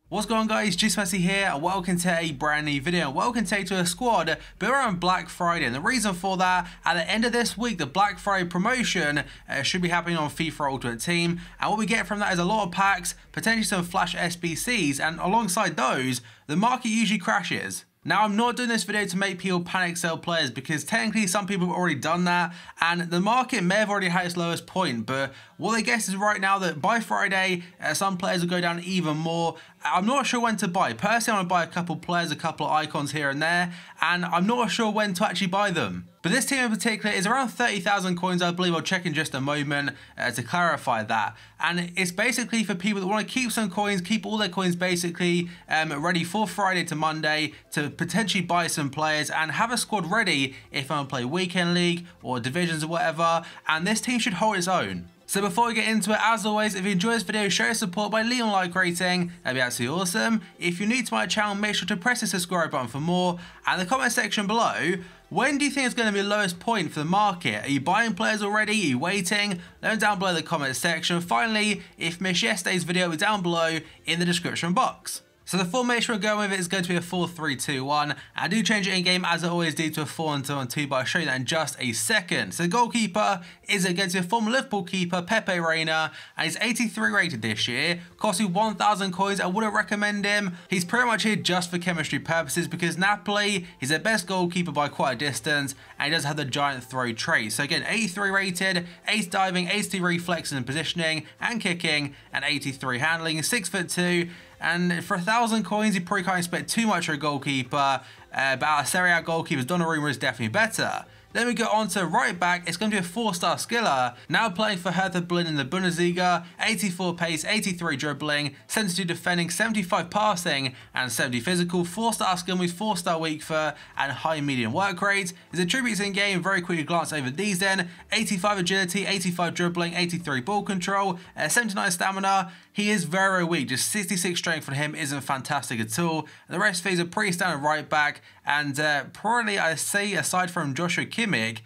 What's going on, guys? Just Messi here and welcome to a brand new video. Welcome to a squad built around Black Friday, and the reason for that, at the end of this week the Black Friday promotion should be happening on FIFA Ultimate Team, and what we get from that is a lot of packs, potentially some flash SBCs, and alongside those the market usually crashes. Now, I'm not doing this video to make people panic sell players because technically some people have already done that and the market may have already had its lowest point, but what they guess is right now that by Friday some players will go down even more. I'm not sure when to buy. Personally, I want to buy a couple players, a couple of icons here and there, and I'm not sure when to actually buy them. But this team in particular is around 30,000 coins, I believe. I'll check in just a moment to clarify that. And it's basically for people that want to keep some coins, keep all their coins basically ready for Friday to Monday to potentially buy some players and have a squad ready if I want to play Weekend League or Divisions or whatever. And this team should hold its own. So before we get into it, as always, if you enjoy this video, show your support by leaving a like rating. That'd be absolutely awesome. If you're new to my channel, make sure to press the subscribe button for more. And in the comment section below, when do you think it's going to be the lowest point for the market? Are you buying players already? Are you waiting? Let me down below in the comment section. Finally, if you missed yesterday's video, it's down below in the description box. So the formation we're going with is going to be a 4-3-2-1. I do change it in game as I always do to a 4-1-2-1-2, but I'll show you that in just a second. So the goalkeeper is against a former Liverpool keeper, Pepe Reina, and he's 83 rated this year. Costs you 1,000 coins. I wouldn't recommend him. He's pretty much here just for chemistry purposes because Napoli, he's their best goalkeeper by quite a distance, and he does have the giant throw trait. So again, 83 rated, 8 diving, 82 reflexes and positioning and kicking, and 83 handling, 6'2". And for 1,000 coins, you probably can't expect too much for a goalkeeper, but our Serie A goalkeepers, Donnarumma is definitely better. Then we go on to right back. It's going to be a 4-star skiller. Now playing for Hertha Berlin in the Bundesliga. 84 pace, 83 dribbling, 72 defending, 75 passing, and 70 physical. 4-star skill moves, 4-star weak foot, and high medium work rate. His attributes in game, very quickly glance over these then. 85 agility, 85 dribbling, 83 ball control, 79 stamina. He is very weak, just 66 strength for him isn't fantastic at all. And the rest of these are pretty standard right back, and probably I say aside from Joshua Kimmich,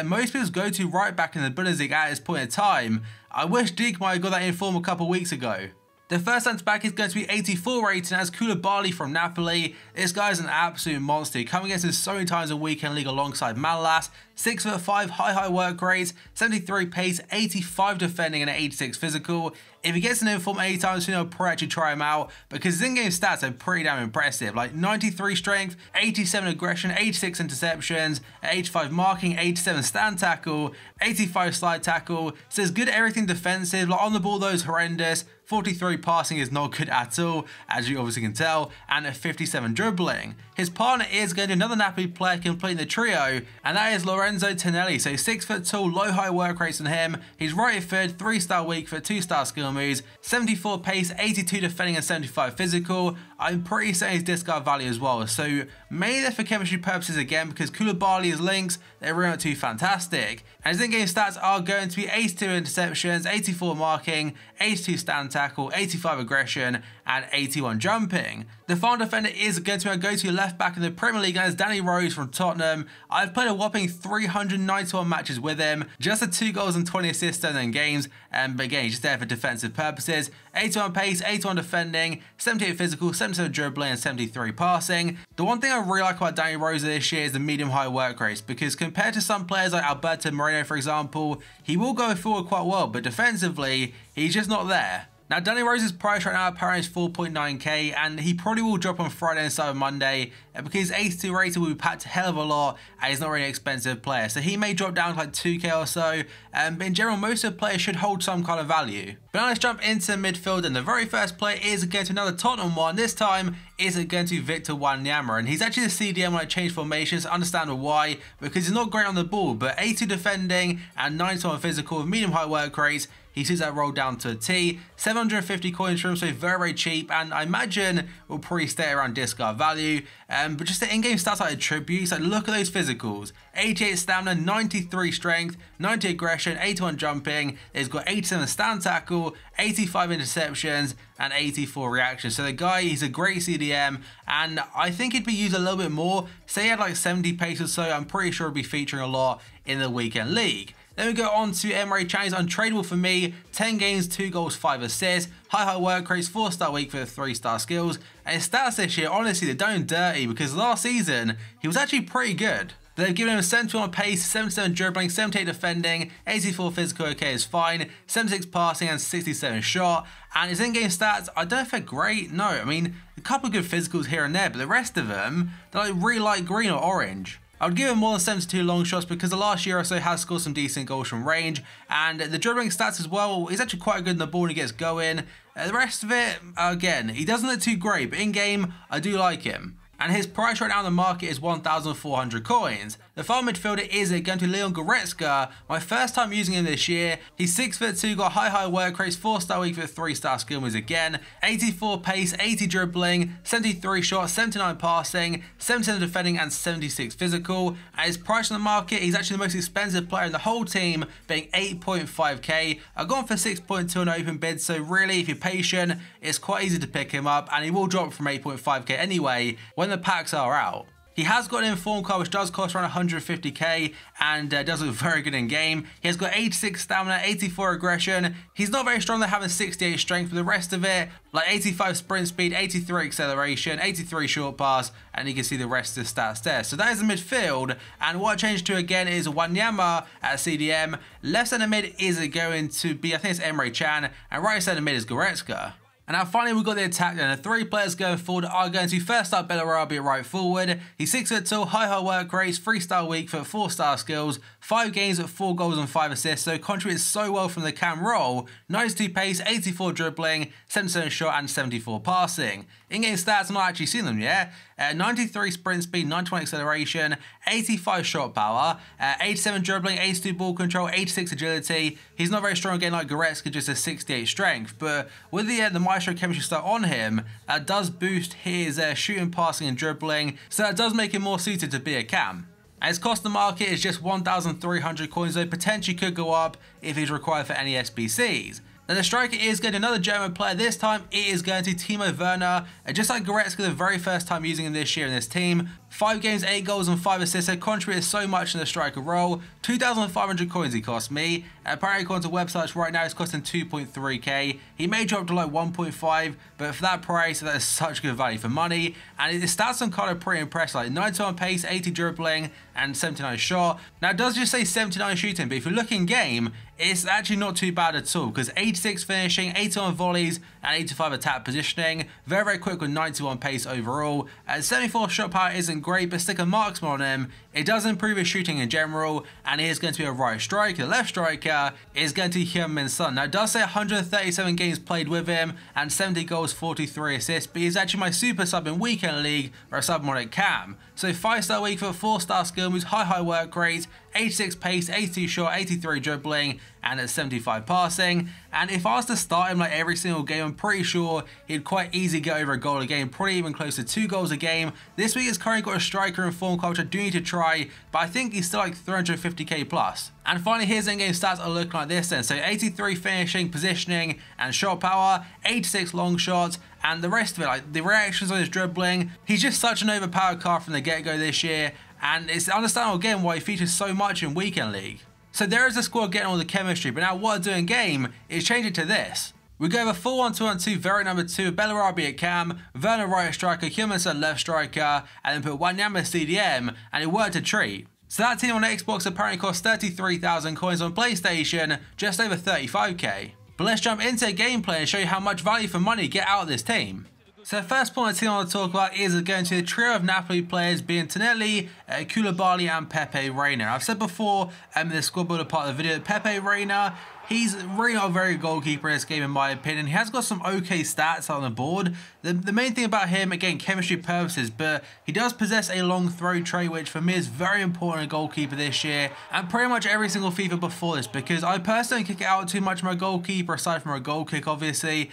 most people's go-to right back in the Bundesliga at this point in time. I wish Deke might have got that in form a couple weeks ago. The first centre back is going to be 84 rated as Koulibaly from Napoli. This guy is an absolute monster, coming against us so many times in Weekend League alongside Manolas. 6'5", high work rate, 73 pace, 85 defending, and 86 physical. If he gets an inform anytime soon, I'll probably actually try him out because his in-game stats are pretty damn impressive. Like 93 strength, 87 aggression, 86 interceptions, 85 marking, 87 stand tackle, 85 slide tackle. So it's good at everything defensive. Like on the ball, though, is horrendous. 43 passing is not good at all, as you obviously can tell, and a 57 dribbling. His partner is going to be another Napoli player completing the trio, and that is Lorenzo Tonelli. So 6 foot tall, low high work rates on him. He's right foot, 3-star weak foot, 2-star skill moves, 74 pace, 82 defending, and 75 physical. I'm pretty certain his discard value as well. So maybe they're for chemistry purposes again because Koulibaly's links, they're really not too fantastic. And his in-game stats are going to be 82 interceptions, 84 marking, 82 stand tackle, 85 aggression, and 81 jumping. The final defender is going to be our go-to left back in the Premier League, and it's Danny Rose from Tottenham. I've played a whopping 391 matches with him, just the 2 goals and 20 assists in games, but again, he's just there for defensive purposes. 81 pace, 81 defending, 78 physical, 77 dribbling, and 73 passing. The one thing I really like about Danny Rose this year is the medium-high work rates, because compared to some players like Alberto Moreno, for example, he will go forward quite well, but defensively, he's just not there. Now, Danny Rose's price right now apparently is 4.9k, and he probably will drop on Friday and Cyber Monday because 82 rated will be packed a hell of a lot, and he's not really an expensive player. So he may drop down to like 2k or so, but in general, most of the players should hold some kind of value. But now let's jump into midfield, and the very first player is against another Tottenham one. This time is going to be Victor Wanyama, and he's actually the CDM when I change formations. Understandable why, because he's not great on the ball, but 82 defending and 91 physical with medium-high work rates. He sees that roll down to a T. 750 coins from him, so very cheap, and I imagine will probably stay around discard value. But just the in-game stats like attributes, like look at those physicals. 88 stamina, 93 strength, 90 aggression, 81 jumping. He's got 87 stand tackle, 85 interceptions, and 84 reactions. So the guy, he's a great CDM, and I think he'd be used a little bit more. Say he had like 70 pace or so, I'm pretty sure he'd be featuring a lot in the Weekend League. Then we go on to Emre Can. He's untradeable for me. 10 games, 2 goals, 5 assists. High work rates, 4-star week for 3-star skills. And his stats this year, honestly, they're done dirty because last season, he was actually pretty good. They've given him 71 pace, 77 dribbling, 78 defending, 84 physical, okay is fine, 76 passing and 67 shot. And his in-game stats, I don't know if they're great, no. I mean, a couple of good physicals here and there, but the rest of them, they're like really light green or orange. I would give him more than 72 long shots because the last year or so has scored some decent goals from range. And the dribbling stats as well, he's actually quite good in the ball when he gets going. The rest of it, again, he doesn't look too great, but in-game, I do like him. And his price right now on the market is 1,400 coins. The final midfielder is going to Leon Goretzka. My first time using him this year. He's 6'2", got high work rates, 4-star week for 3-star skill moves again, 84 pace, 80 dribbling, 73 shots, 79 passing, 77 defending and 76 physical. At his price on the market, he's actually the most expensive player in the whole team, being 8.5k. I've gone for 6.2 on open bid, so really if you're patient, it's quite easy to pick him up and he will drop from 8.5k anyway when the packs are out. He has got an informed card which does cost around 150k and does look very good in game. He has got 86 stamina, 84 aggression. He's not very strong, they're having 68 strength, but the rest of it, like 85 sprint speed, 83 acceleration, 83 short pass, and you can see the rest of the stats there. So that is the midfield, and what I changed to again is Wanyama at CDM. Left centre mid is going to be, I think it's Emre Can, and right centre mid is Goretzka. And now finally we've got the attack, and the 3 players going forward are going to first up Belarabi at right forward. He's 6 foot tall, high work rates, 3-star weak foot, 4-star skills, 5 games at 4 goals and 5 assists, so contributes so well from the cam role. 92 pace, 84 dribbling, 77 shot and 74 passing. In-game stats, I've not actually seen them yet. 93 sprint speed, 91 acceleration, 85 shot power, 87 dribbling, 82 ball control, 86 agility. He's not very strong again like Goretzka, just a 68 strength, but with the Maestro chemistry start on him, that does boost his shooting, passing and dribbling, so that does make him more suited to be a cam. And his cost of the market is just 1,300 coins, though potentially could go up if he's required for any SBCs. Then the striker is going to another German player. This time it is going to Timo Werner. Just like Goretzka, the very first time using him this year in this team. 5 games, 8 goals and 5 assists. So contributed so much in the striker role. 2,500 coins he cost me. Apparently according to websites right now it's costing 2.3k. He may drop to like 1.5, but for that price, that is such good value for money. And his stats on card are pretty impressive, like 91 pace, 80 dribbling and 79 shot. Now it does just say 79 shooting, but if you look in game, it's actually not too bad at all, because 86 finishing, 81 volleys and 85 attack positioning. Very quick with 91 pace overall. 74 shot power isn't great, but stick a marksman on him, it does improve his shooting in general, and he is going to be a right striker. The left striker is going to be Heung-min Son. Now it does say 137 games played with him and 70 goals, 43 assists, but he's actually my super sub in weekend league or a sub mod at cam. So 5-star weak foot, 4-star skill moves, high work rate, 86 pace, 82 shot, 83 dribbling and at 75 passing. And if I was to start him like every single game, I'm pretty sure he'd quite easily get over a goal a game, probably even close to 2 goals a game. This week he's currently got a striker in form card, which I do need to try, but I think he's still like 350k plus. And finally his in-game stats are looking like this then. So 83 finishing, positioning and shot power, 86 long shots, and the rest of it, like the reactions on his dribbling. He's just such an overpowered card from the get-go this year, and it's understandable again why he features so much in weekend league. So there is a squad getting all the chemistry, but now what I do in game is change it to this. We go over 4-1-2-1-2, Vera number 2, Belarabi at cam, Werner right striker, Heung-min Son left striker, and then put Wanyama CDM, and it worked a treat. So that team on Xbox apparently cost 33,000 coins, on PlayStation just over 35k. But let's jump into gameplay and show you how much value for money you get out of this team. So the first point of the team I want to talk about is going to the trio of Napoli players being Tonelli, Koulibaly and Pepe Reina. I've said before in the squad builder part of the video that Pepe Reina, he's really not a very good goalkeeper in this game in my opinion. He has got some okay stats on the board. The main thing about him, again, chemistry purposes, but he does possess a long throw trait, which for me is very important in a goalkeeper this year, and pretty much every single FIFA before this, because I personally kick it out too much from a goalkeeper, aside from a goal kick obviously,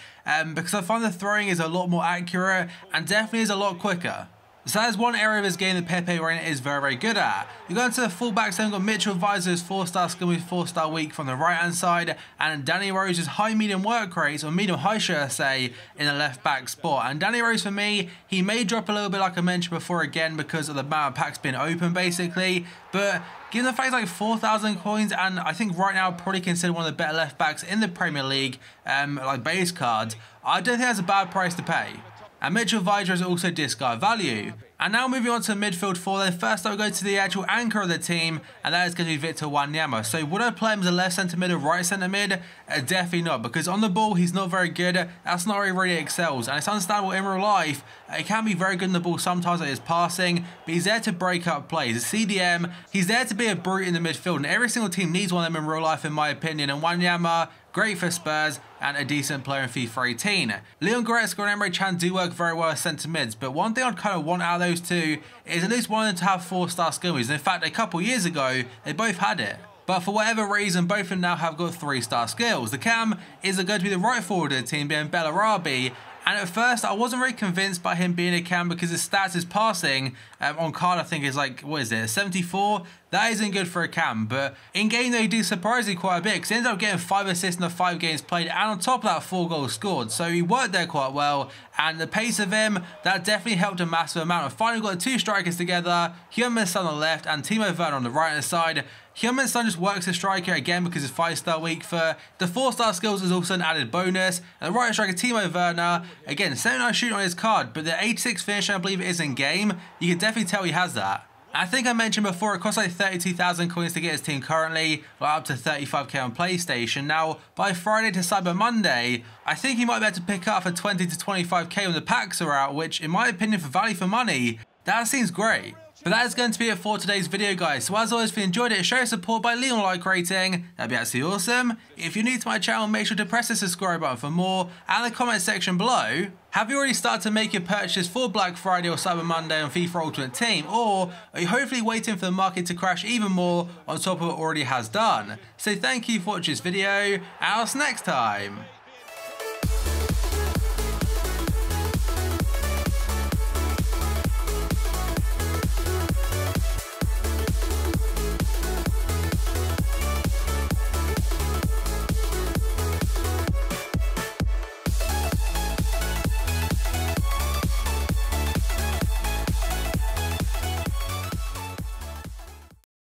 because I find the throwing is a lot more accurate and definitely is a lot quicker. So that is one area of his game that Pepe Reina is very, very good at. You go into the fullbacks, then we've got Mitchell Advisor's 4-star skill with 4-star weak from the right hand side, and Danny Rose's high-medium work rates, or medium-high should I say, in the left-back spot. And Danny Rose for me, he may drop a little bit like I mentioned before again because of the amount of packs being open basically, but given the fact he's like 4,000 coins, and I think right now probably considered one of the better left-backs in the Premier League, like base cards, I don't think that's a bad price to pay. And Mitchell Advisor is also discard value. And now moving on to midfield 4, then first I'll go to the actual anchor of the team, and that is going to be Victor Wanyama. So would I play him as a left centre mid or right centre mid? Definitely not, because on the ball he's not very good. That's not where he really excels, and it's understandable in real life. He can be very good in the ball sometimes at his passing, but he's there to break up plays. A CDM, he's there to be a brute in the midfield, and every single team needs one of them in real life in my opinion, and Wanyama, great for Spurs, and a decent player in FIFA 18. Leon Goretzka and Emre Can do work very well as centre mids, but one thing I'd kind of want out of those two is at least one of them to have 4-star skill moves. In fact, a couple years ago, they both had it. But for whatever reason, both of them now have got 3-star skills. The cam is going to be the right forward of the team, being Bellarabi. And at first, I wasn't really convinced by him being a cam because his stats, his passing on card, I think is like, what is it, 74? That isn't good for a cam, but in game though he did surprisingly quite a bit because he ended up getting 5 assists in the 5 games played, and on top of that 4 goals scored, so he worked there quite well, and the pace of him, that definitely helped a massive amount. And finally got the 2 strikers together, Heung-min Son on the left and Timo Werner on the right hand side. Heung-min Son just works as striker again because it's 5-star weak for. The 4-star skills is also an added bonus, and the right striker Timo Werner, again 79 shooting on his card, but the 86 finishing I believe it is in game, you can definitely tell he has that. I think I mentioned before it costs like 32,000 coins to get his team currently, like up to 35k on PlayStation. Now, by Friday to Cyber Monday, I think he might be able to pick up for 20 to 25k when the packs are out, which in my opinion for value for money, that seems great. But that is going to be it for today's video, guys. So as always, if you enjoyed it, show your support by leaving a like rating. That'd be absolutely awesome. If you're new to my channel, make sure to press the subscribe button for more. And in the comment section below, have you already started to make your purchase for Black Friday or Cyber Monday on FIFA Ultimate Team? Or are you hopefully waiting for the market to crash even more on top of what it already has done? So thank you for watching this video, and I'll see you next time.